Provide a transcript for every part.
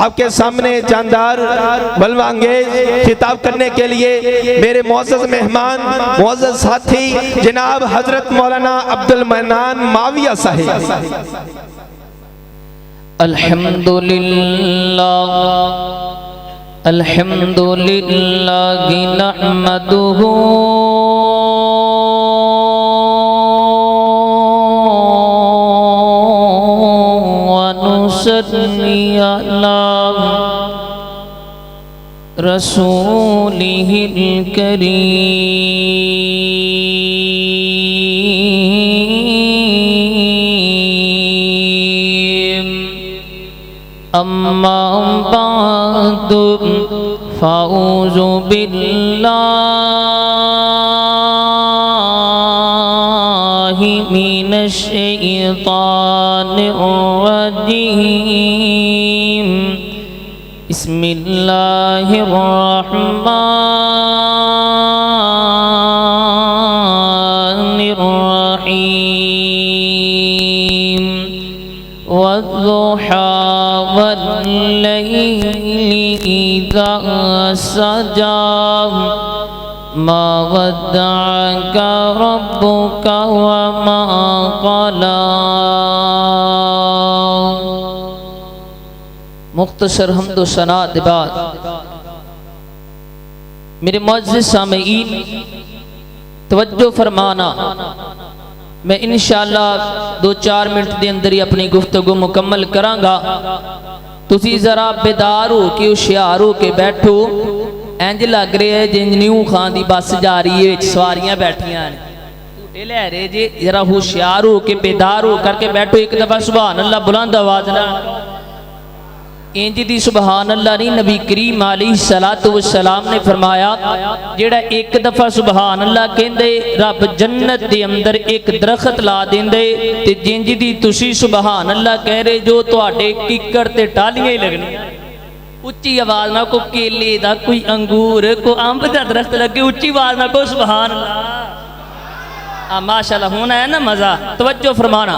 آپ کے سامنے جاندار بلوہ انگیز خطاب کرنے کے لیے میرے معزز مہمان معزز ساتھی جناب حضرت مولانا عبدالمنان معاویہ صاحب۔ الحمدللہ الحمدللہ نحمدہ ونصلی علی رسولہ الکریم اما بعد فاعوذ باللہ من الشیطان الرجیم بسم اللہ الرحمن الرحیم والضحى والليل إذا سجى ما ودعك ربك وما قلى۔ مختصر حمد و ثنا کے بعد میرے معزز سامعین توجہ فرمانا، میں انشاءاللہ 2-4 منٹ دے اندر ہی اپنی گفتگو مکمل کرانگا۔ تسی ذرا بیدار ہو کے ہوشیار ہو کے بیٹھو، اینج لگ رہے ہے جنج نیو خان دی بس جا رہی ہے، سواریاں بیٹھیاں ہیں، ٹوٹے لے رہے جی، ذرا ہوشیار ہو کے بیدار ہو کر کے بیٹھو۔ ایک دفعہ سبحان اللہ بلند آواز نہ انج دی سبحان اللہ نہیں، نبی کریم علیہ السلام نے فرمایا جیڑا ایک دفعہ سبحان اللہ کہندے رب جنت دے اندر ایک درخت لا دیندے، تے جنج دی تسی سبحان اللہ کہہ رہے جو تواڈے ککڑ تے ٹالیاں ہی لگنی، اچھی آواز نہ کو کیلے دا کوئی انگور کو امب دا درخت لگے، اچھی آواز نہ کو سبحان اللہ۔ ماشاءاللہ ہونا ہے نا مزہ، توجہ فرمانا۔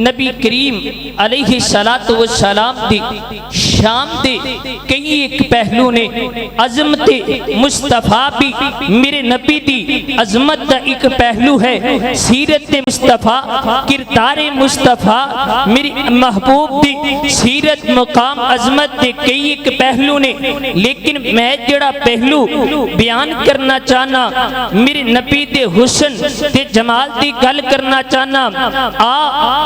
نبی کریم علیہ السلام دی شام دے کئی ایک پہلو نے، عظمت مصطفیٰ بھی میرے نبی دی عظمت دا ایک پہلو ہے، سیرت مصطفیٰ، کردار مصطفیٰ میری محبوب دی سیرت مقام عظمت دے کئی ایک پہلو نے، لیکن میں جڑا پہلو بیان کرنا چاہنا میرے نبی دے حسن تے جمال دی گل کرنا چاہنا،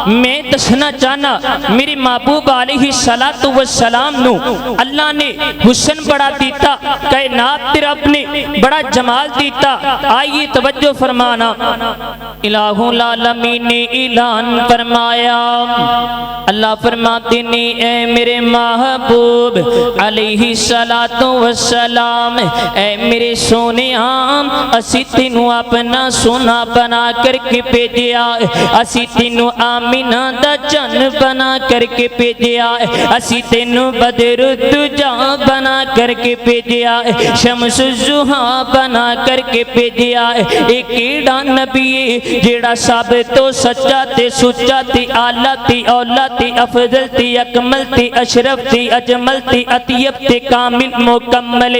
میں دسنا چاہنا میرے محبوب علیہ السلام نو اللہ نے حسن بڑا دیتا، کائنات تے رب نے بڑا جمال دیتا۔ آئیے توجہ فرمانا، الہ العالمین نے اعلان فرمایا، اللہ فرماتے نے اے میرے محبوب علیہ السلام، اے میرے سونے عام اسی تینوں اپنا سونا بنا کر کے بھیجیا، اسی تینوں آمینہ دا چن بنا کر کے بھیجیا، اسی تینوں بدر الدجا بنا کر کے بھیجیا، شمس الضحیٰ بنا کر کے بھیجیا۔ ایک ایڑا نبی جیڑا سب تو سچا تے سچا تے اعلیٰ تے اولا تے افضل تے اکمل تے اشرف تے اجمل تے اطیب تے کامل مکمل۔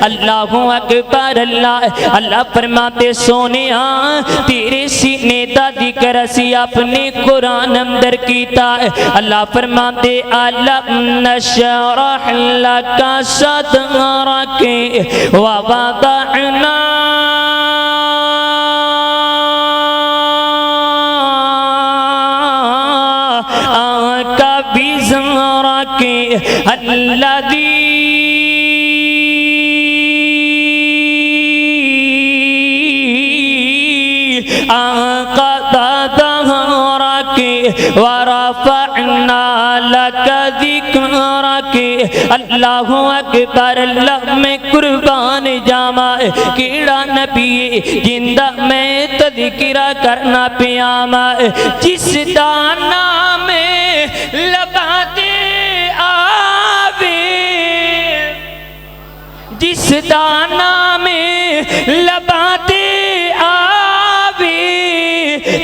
اللہ اکبر، اللہ فرماتے سونے تیرے سینے دا ذکر اسی اپنے قرآن اندر کیتا ہے۔ اللہ فرماتے علم نشرح لک صدرک ووضعنا عنک وزرک الذی ورفعنا لك ذکرک۔ اللہ اکبر، اللہ میں قربان جاما، کیڑا نبی جندہ میں تذکرہ کرنا پیاما، جس دا نام لبا دے آوے، جس دا نام لبا دے آوے،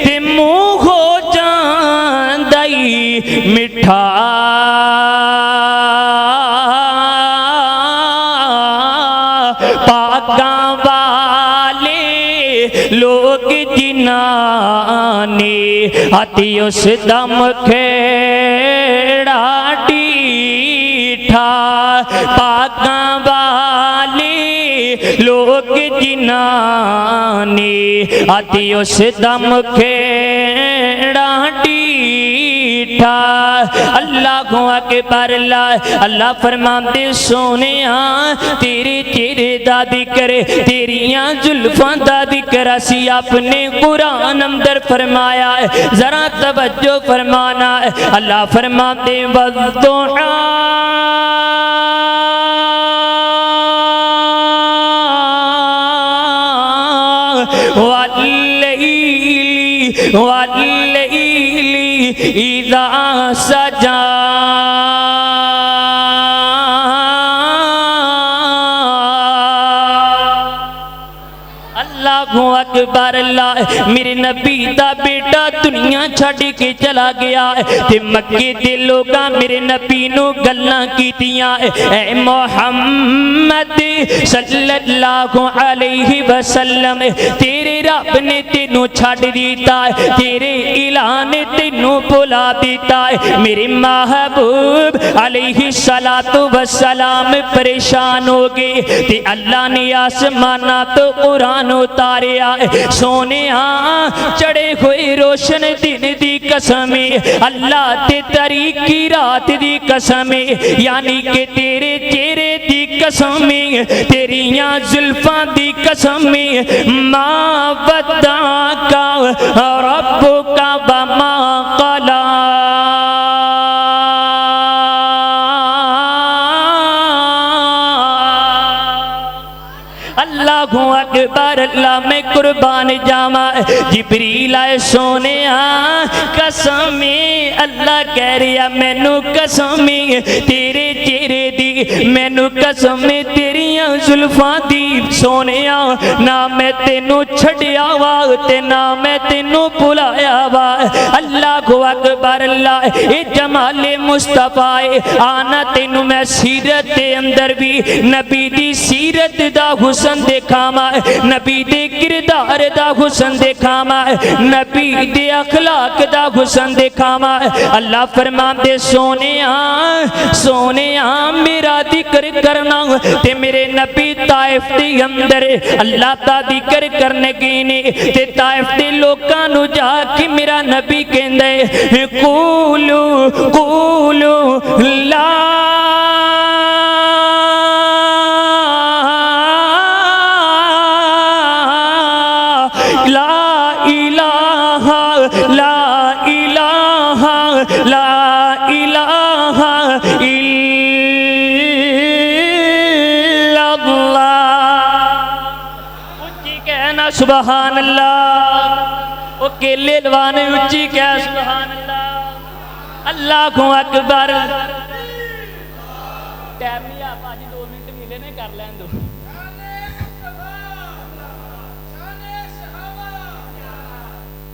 تے منہ ہو جان دائی مٹھا آتی اس دم کھیڑا ڈیٹھا پاکاں والی لوگ جنانی آتی اس دم کھیڑا ڈیٹھا اللہ اکبر اللہ فرماندے سونیاں تیرے چہرے دا ذکر تیریاں زلفاں دا ذکر اسی اپنے قرآن اندر فرمایا ہے ذرا توجہ فرمانا ہے اللہ فرماندے والضحیٰ واللیل اذا سجا اللہ اکبر اللہ میرے نبی دا بیٹا دنیا چھڑ کے چلا گیا ہے تے مکے دے لوگاں میرے نبی نو گلاں کیتیاں اے محمد صلی اللہ علیہ وسلم تیرے رب نے تینوں چھڑ دیتا ہے تیرے الہ نے تینوں بلا دیتا ہے میرے محبوب علیہ السلام پریشان ہو گئے تے اللہ نے آسمانہ تو قرآن اتاریا سونے چڑے ہوئے روشن دن دی قسمیں اللہ تے تاریک کی رات دی قسمیں یعنی کہ تیرے چہرے دی قسمیں تیریاں زلفاں دی قسمیں ما ودعک ربک وما قلی اللہ اکبر اللہ میں قربان جاما جبریل آئے سونے قسمیں اللہ کہہ رہا مینو قسمیں تیرے چہرے دی مینو قسمیں تیریاں زلفاں دی سونے نہ میں تینوں چھڑیا وا تے نہ میں تینوں بلایا وا اللہ اکبر اللہ اے جمال مصطفیٰ آنا تینوں میں سیرت دے اندر بھی نبی دی سیرت دا حسن دکھاما نبی دے کردار دا حسن دکھاما نبی دے اخلاق دا حسن دکھاما اللہ فرماندے سونے میرا ذکر کرنا تے میرے نبی طائف دے اندر اللہ دا ذکر کرنے گینے تے طائف دے لوکاں نو جا کے میرا نبی کہندے قولو لا سبحان اللہ وہ کیلے لوانے اچھی کیا سبحان اللہ اللہ اکبر ٹائم نہیں آپ آج 2 منٹ ملے نے کر لیں دو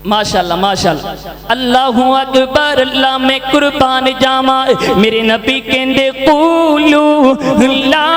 ماشاءاللہ ماشاءاللہ اللہ اکبر اللہ میں قربان جاما میرے نبی کہندے قولو لا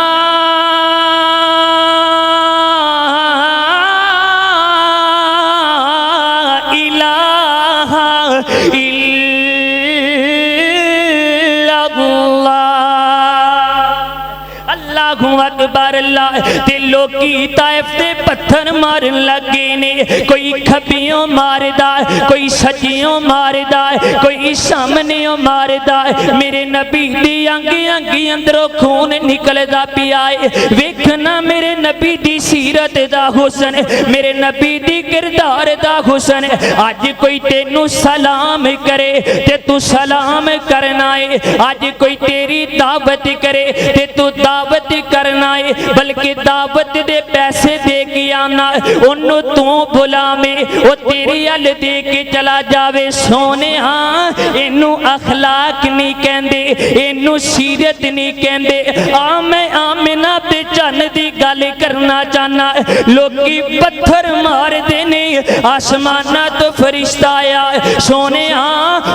اکبر اللہ تے لوکی طائف تے پتھر مارن لگے نے کوئی کھبیوں ماردا کوئی سجیوں ماردا کوئی سامنےوں ماردا میرے نبی دی انگی اندروں خون نکلدا پیا ہے ویکھنا میرے نبی دی سیرت دا حسن میرے نبی دی کردار دا حسن اج کوئی تینوں سلام کرے تے تو سلام کرنا ہے اج کوئی تیری دعوت کرے تے تو دعوت کرنا ہے بلکہ دعوت دے پیسے دے کے آنا انہوں تو بلا میں وہ تیری ال دے کے چلا جاوے سونے انہوں اخلاق نہیں کہندے انہوں سیرت نہیں کہندے آمینہ تے چن دی گل کرنا چاہنا لوگی پتھر مار دینے آسمانہ تو فرشتہ آیا سونے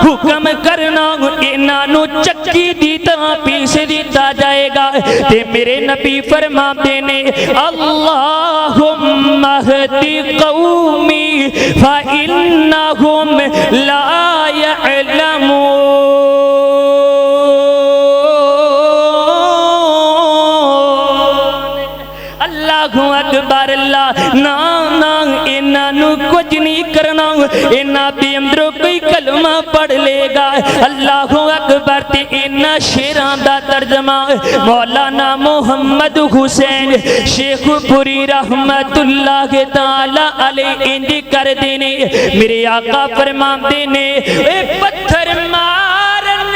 حکم کرنا انہوں چکی دیتا پیس دیتا جائے گا تے میرے نبی فرما دینے اللہم اہدی قومی فإنہم لا يعلمون اللہ اکبر اللہ نا انہوں کچھ نہیں کرنا انہاں بھی اندروں کوئی کلمہ پڑھ لے گا اللہ اکبر تے انہاں شیران دا ترجمہ مولانا محمد حسین شیخ پوری رحمت اللہ تعالی علیہ انج کر دینے میرے آقا فرما دینے اے پتھر مارن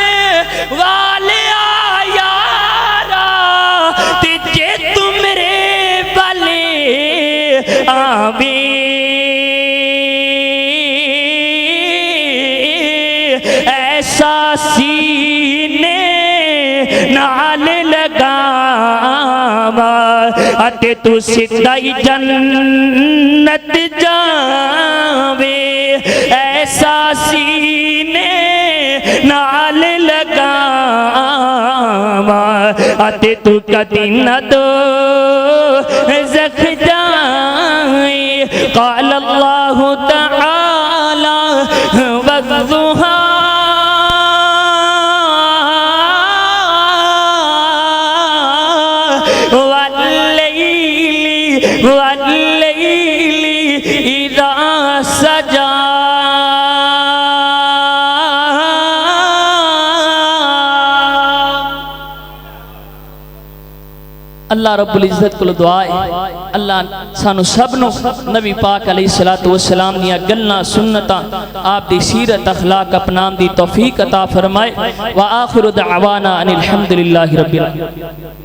والے آیارا تے جے تم میرے والے آویں ایسا سینے نال لگاوا اتے تو سدھائی جنت جاوے ایسا سینے نال لگاوا اتے تو کدی نہ دو زخ جائے قال اللہ تعالی والضحیٰ واللیل اذا سجا اللہ رب العزت کو دعا ہے اللہ سانو سب نو نبی پاک علیہ السلام دیا گلنا سنتا آپ دی سیرت اخلاق اپنام دی توفیق عطا فرمائے وآخر دعوانا ان الحمدللہ رب العالمین.